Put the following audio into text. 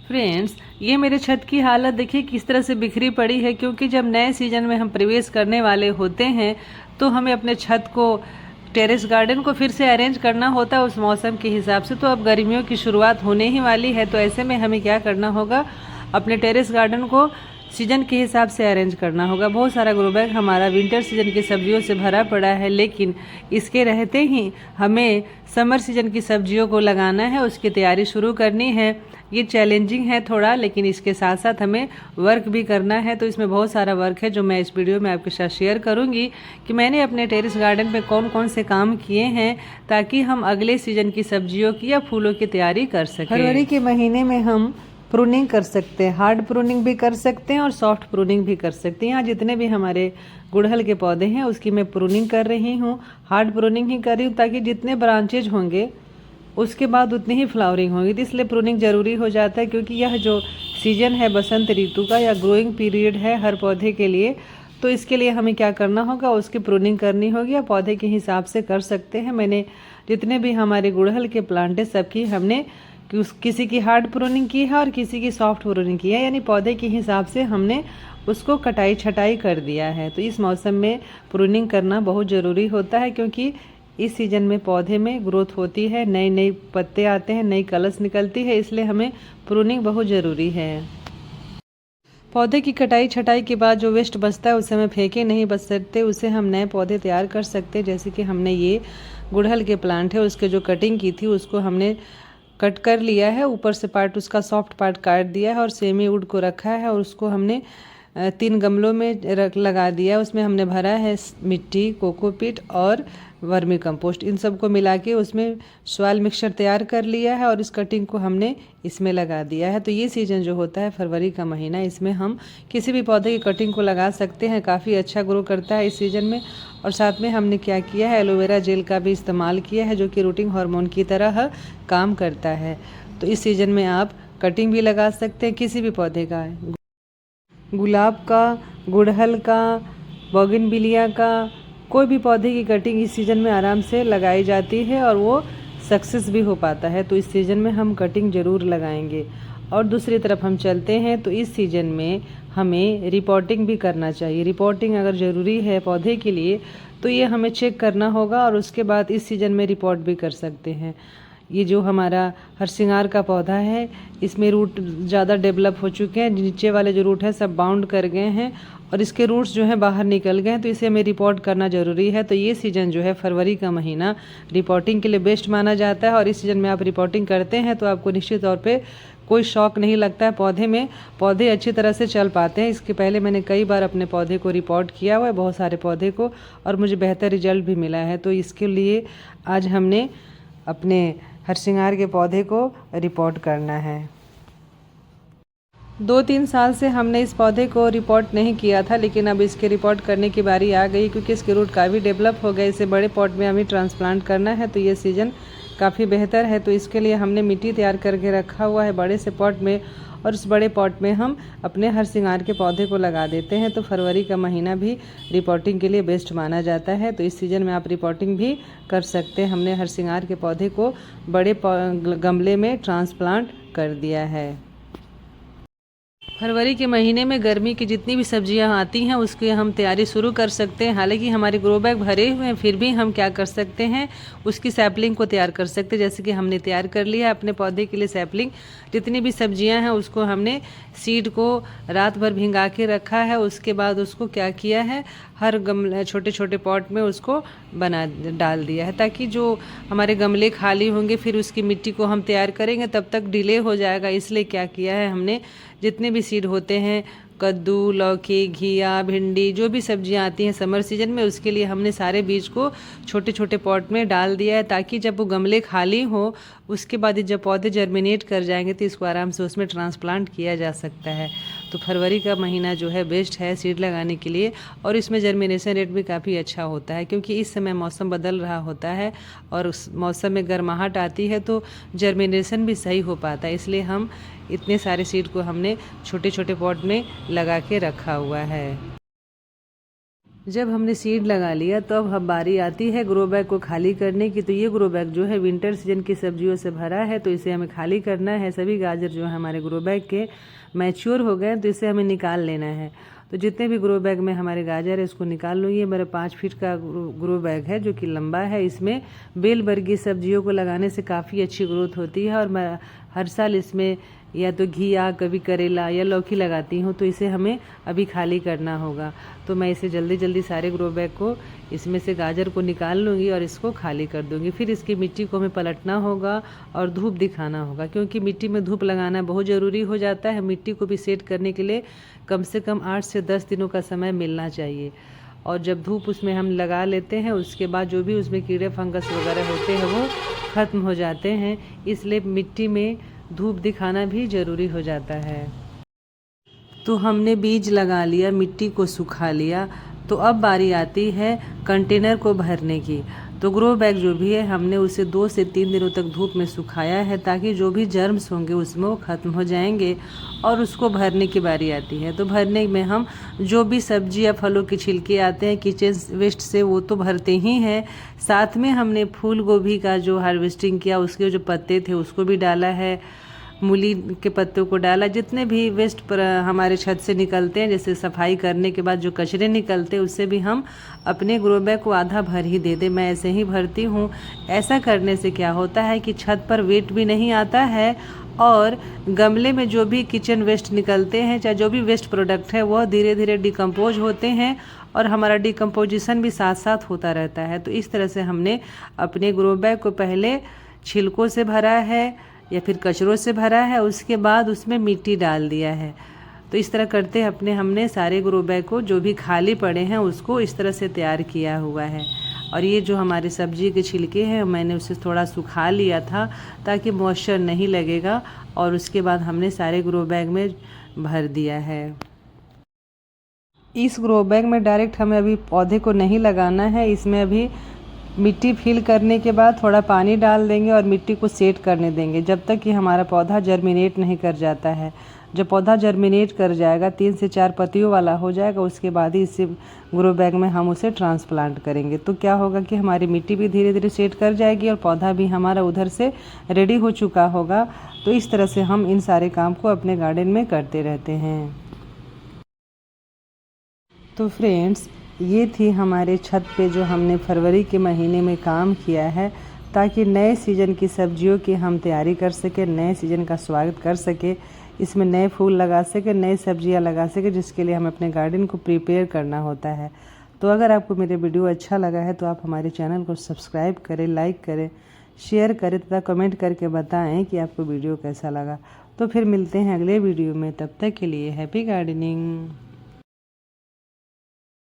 Friends, ये मेरे छत की हालत देखिए किस तरह से बिखरी पड़ी है, क्योंकि जब नए सीजन में हम प्रवेश करने वाले होते हैं तो हमें अपने छत को, टेरेस गार्डन को फिर से अरेंज करना होता है उस मौसम के हिसाब से। तो अब गर्मियों की शुरुआत होने ही वाली है, तो ऐसे में हमें क्या करना होगा, अपने टेरेस गार्डन को सीजन के हिसाब से अरेंज करना होगा। बहुत सारा ग्रो बैग हमारा विंटर सीजन की सब्जियों से भरा पड़ा है, लेकिन इसके रहते ही हमें समर सीजन की सब्जियों को लगाना है, उसकी तैयारी शुरू करनी है। ये चैलेंजिंग है थोड़ा, लेकिन इसके साथ साथ हमें वर्क भी करना है। तो इसमें बहुत सारा वर्क है जो मैं इस वीडियो में आपके साथ शेयर करूंगी कि मैंने अपने टेरेस गार्डन पे कौन कौन से काम किए हैं, ताकि हम अगले सीजन की सब्जियों की या फूलों की तैयारी कर सकें। फरवरी के महीने में हम प्रूनिंग कर सकते हैं, हार्ड प्रूनिंग भी कर सकते हैं और सॉफ्ट प्रूनिंग भी कर सकते हैं। यहाँ जितने भी हमारे गुड़हल के पौधे हैं उसकी मैं प्रूनिंग कर रही हूँ, हार्ड प्रूनिंग ही कर रही हूँ, ताकि जितने ब्रांचेज होंगे उसके बाद उतनी ही फ्लावरिंग होगी। तो इसलिए प्रूनिंग ज़रूरी हो जाता है, क्योंकि यह जो सीजन है बसंत ऋतु का या ग्रोइंग पीरियड है हर पौधे के लिए, तो इसके लिए हमें क्या करना होगा, उसकी प्रूनिंग करनी होगी या पौधे के हिसाब से कर सकते हैं। मैंने जितने भी हमारे गुड़हल के प्लांट है सबकी हमने किसी की हार्ड प्रूनिंग की है और किसी की सॉफ्ट प्रूनिंग की है, यानी पौधे के हिसाब से हमने उसको कटाई छटाई कर दिया है। तो इस मौसम में प्रूनिंग करना बहुत ज़रूरी होता है, क्योंकि इस सीज़न में पौधे में ग्रोथ होती है, नए नए पत्ते आते हैं, नई कलस निकलती है, इसलिए हमें प्रूनिंग बहुत ज़रूरी है। पौधे की कटाई छटाई के बाद जो वेस्ट बचता है उसे हमें फेंके नहीं बच सकते, उसे हम नए पौधे तैयार कर सकते हैं। जैसे कि हमने ये गुड़हल के प्लांट है उसके जो कटिंग की थी उसको हमने कट कर लिया है, ऊपर से पार्ट उसका सॉफ्ट पार्ट काट दिया है और सेमी वुड को रखा है और उसको हमने 3 गमलों में लगा दिया। उसमें हमने भरा है मिट्टी, कोकोपीट और वर्मी कंपोस्ट, इन सब को मिला के उसमें सॉइल मिक्सचर तैयार कर लिया है और इस कटिंग को हमने इसमें लगा दिया है। तो ये सीज़न जो होता है फरवरी का महीना, इसमें हम किसी भी पौधे की कटिंग को लगा सकते हैं, काफ़ी अच्छा ग्रो करता है इस सीज़न में। और साथ में हमने क्या किया है, एलोवेरा जेल का भी इस्तेमाल किया है, जो कि रूटिंग हार्मोन की तरह काम करता है। तो इस सीज़न में आप कटिंग भी लगा सकते हैं किसी भी पौधे का, गुलाब का, गुड़हल का, बोगनविलिया का, कोई भी पौधे की कटिंग इस सीज़न में आराम से लगाई जाती है और वो सक्सेस भी हो पाता है। तो इस सीज़न में हम कटिंग ज़रूर लगाएंगे। और दूसरी तरफ हम चलते हैं तो इस सीज़न में हमें रिपोर्टिंग भी करना चाहिए। रिपोर्टिंग अगर ज़रूरी है पौधे के लिए तो ये हमें चेक करना होगा और उसके बाद इस सीज़न में रिपोर्ट भी कर सकते हैं। ये जो हमारा हरसिंगार का पौधा है इसमें रूट ज़्यादा डेवलप हो चुके हैं, नीचे वाले जो रूट है सब बाउंड कर गए हैं और इसके रूट्स जो हैं बाहर निकल गए हैं, तो इसे हमें रिपोर्ट करना ज़रूरी है। तो ये सीज़न जो है फरवरी का महीना रिपोर्टिंग के लिए बेस्ट माना जाता है और इस सीज़न में आप रिपोर्टिंग करते हैं तो आपको निश्चित तौर पे कोई शौक नहीं लगता है पौधे में, पौधे अच्छी तरह से चल पाते हैं। इसके पहले मैंने कई बार अपने पौधे को रिपोर्ट किया हुआ है, बहुत सारे पौधे को, और मुझे बेहतर रिजल्ट भी मिला है। तो इसके लिए आज हमने अपने हरसिंगार के पौधे को रिपोर्ट करना है। 2-3 साल से हमने इस पौधे को रिपोर्ट नहीं किया था, लेकिन अब इसके रिपोर्ट करने की बारी आ गई, क्योंकि इसके रूट काफ़ी डेवलप हो गए। इसे बड़े पॉट में हमें ट्रांसप्लांट करना है, तो ये सीज़न काफ़ी बेहतर है। तो इसके लिए हमने मिट्टी तैयार करके रखा हुआ है बड़े से पॉट में, और उस बड़े पॉट में हम अपने हरसिंगार के पौधे को लगा देते हैं। तो फरवरी का महीना भी रिपोर्टिंग के लिए बेस्ट माना जाता है, तो इस सीज़न में आप रिपोर्टिंग भी कर सकते हैं। हमने हरसिंगार के पौधे को बड़े गमले में ट्रांसप्लांट कर दिया है। फरवरी के महीने में गर्मी की जितनी भी सब्जियां आती हैं उसकी हम तैयारी शुरू कर सकते हैं। हालांकि हमारे ग्रो बैग भरे हुए हैं, फिर भी हम क्या कर सकते हैं, उसकी सैपलिंग को तैयार कर सकते हैं। जैसे कि हमने तैयार कर लिया है अपने पौधे के लिए सैपलिंग। जितनी भी सब्जियां हैं उसको हमने सीड को रात भर भिंगा के रखा है, उसके बाद उसको क्या किया है, हर गमले छोटे छोटे पॉट में उसको डाल दिया है, ताकि जो हमारे गमले खाली होंगे फिर उसकी मिट्टी को हम तैयार करेंगे तब तक डिले हो जाएगा। इसलिए क्या किया है हमने, जितने भी सीड होते हैं, कद्दू, लौकी, घिया, भिंडी, जो भी सब्जियां आती हैं समर सीजन में, उसके लिए हमने सारे बीज को छोटे छोटे पॉट में डाल दिया है, ताकि जब वो गमले खाली हो उसके बाद जब पौधे जर्मिनेट कर जाएंगे तो इसको आराम से उसमें ट्रांसप्लांट किया जा सकता है। तो फरवरी का महीना जो है बेस्ट है सीड लगाने के लिए, और इसमें जर्मिनेशन रेट भी काफ़ी अच्छा होता है, क्योंकि इस समय मौसम बदल रहा होता है और उस मौसम में गर्माहट आती है तो जर्मिनेशन भी सही हो पाता है। इसलिए हम इतने सारे सीड को हमने छोटे छोटे पॉट में लगा के रखा हुआ है। जब हमने सीड लगा लिया तो अब हम बारी आती है ग्रो बैग को खाली करने की। तो ये ग्रो बैग जो है विंटर सीजन की सब्जियों से भरा है, तो इसे हमें खाली करना है। सभी गाजर जो है हमारे ग्रो बैग के मैच्योर हो गए, तो इसे हमें निकाल लेना है। तो जितने भी ग्रो बैग में हमारे गाजर है इसको निकाल लूँगी। ये मेरा 5 फीट का ग्रो बैग है जो कि लंबा है। इसमें बेल वर्गीय सब्जियों को लगाने से काफ़ी अच्छी ग्रोथ होती है और मैं हर साल इसमें या तो घिया, कभी करेला या लौकी लगाती हूँ। तो इसे हमें अभी खाली करना होगा। तो मैं इसे जल्दी जल्दी सारे ग्रो बैग को इसमें से गाजर को निकाल लूँगी और इसको खाली कर दूँगी। फिर इसकी मिट्टी को हमें पलटना होगा और धूप दिखाना होगा, क्योंकि मिट्टी में धूप लगाना बहुत ज़रूरी हो जाता है। मिट्टी को भी सेट करने के लिए कम से कम 8 से 10 दिनों का समय मिलना चाहिए। और जब धूप उसमें हम लगा लेते हैं उसके बाद जो भी उसमें कीड़े फंगस वगैरह होते हैं वो ख़त्म हो जाते हैं। इसलिए मिट्टी में धूप दिखाना भी ज़रूरी हो जाता है। तो हमने बीज लगा लिया, मिट्टी को सुखा लिया। तो अब बारी आती है कंटेनर को भरने की। तो ग्रो बैग जो भी है हमने उसे 2 से 3 दिनों तक धूप में सुखाया है, ताकि जो भी जर्म्स होंगे उसमें वो ख़त्म हो जाएंगे और उसको भरने की बारी आती है। तो भरने में हम जो भी सब्जी या फलों के छिलके आते हैं किचन वेस्ट से वो तो भरते ही हैं, साथ में हमने फूल गोभी का जो हार्वेस्टिंग किया उसके जो पत्ते थे उसको भी डाला है, मूली के पत्तों को डाला। जितने भी वेस्ट पर हमारे छत से निकलते हैं, जैसे सफाई करने के बाद जो कचरे निकलते हैं उससे भी हम अपने ग्रो बैग को आधा भर ही दे दें। मैं ऐसे ही भरती हूँ। ऐसा करने से क्या होता है कि छत पर वेट भी नहीं आता है और गमले में जो भी किचन वेस्ट निकलते हैं, चाहे जो भी वेस्ट प्रोडक्ट है, वह धीरे धीरे डिकम्पोज होते हैं और हमारा डिकम्पोजिशन भी साथ साथ होता रहता है। तो इस तरह से हमने अपने ग्रो बैग को पहले छिलकों से भरा है या फिर कचरों से भरा है, उसके बाद उसमें मिट्टी डाल दिया है। तो इस तरह करते हमने सारे ग्रो बैग को जो भी खाली पड़े हैं उसको इस तरह से तैयार किया हुआ है। और ये जो हमारे सब्जी के छिलके हैं मैंने उसे थोड़ा सुखा लिया था ताकि मॉइस्चर नहीं लगेगा, और उसके बाद हमने सारे ग्रो बैग में भर दिया है। इस ग्रो बैग में डायरेक्ट हमें अभी पौधे को नहीं लगाना है। इसमें अभी मिट्टी फिल करने के बाद थोड़ा पानी डाल देंगे और मिट्टी को सेट करने देंगे जब तक कि हमारा पौधा जर्मिनेट नहीं कर जाता है। जब पौधा जर्मिनेट कर जाएगा, 3 से 4 पत्तियों वाला हो जाएगा, उसके बाद ही इसे ग्रो बैग में हम उसे ट्रांसप्लांट करेंगे। तो क्या होगा कि हमारी मिट्टी भी धीरे धीरे सेट कर जाएगी और पौधा भी हमारा उधर से रेडी हो चुका होगा। तो इस तरह से हम इन सारे काम को अपने गार्डन में करते रहते हैं। तो फ्रेंड्स, ये थी हमारे छत पे जो हमने फरवरी के महीने में काम किया है, ताकि नए सीज़न की सब्जियों की हम तैयारी कर सके, नए सीज़न का स्वागत कर सके, इसमें नए फूल लगा सके, नई सब्जियां लगा सके, जिसके लिए हमें अपने गार्डन को प्रिपेयर करना होता है। तो अगर आपको मेरे वीडियो अच्छा लगा है तो आप हमारे चैनल को सब्सक्राइब करें, लाइक करें, शेयर करें तथा कमेंट करके बताएँ कि आपको वीडियो कैसा लगा। तो फिर मिलते हैं अगले वीडियो में, तब तक के लिए हैप्पी गार्डनिंग।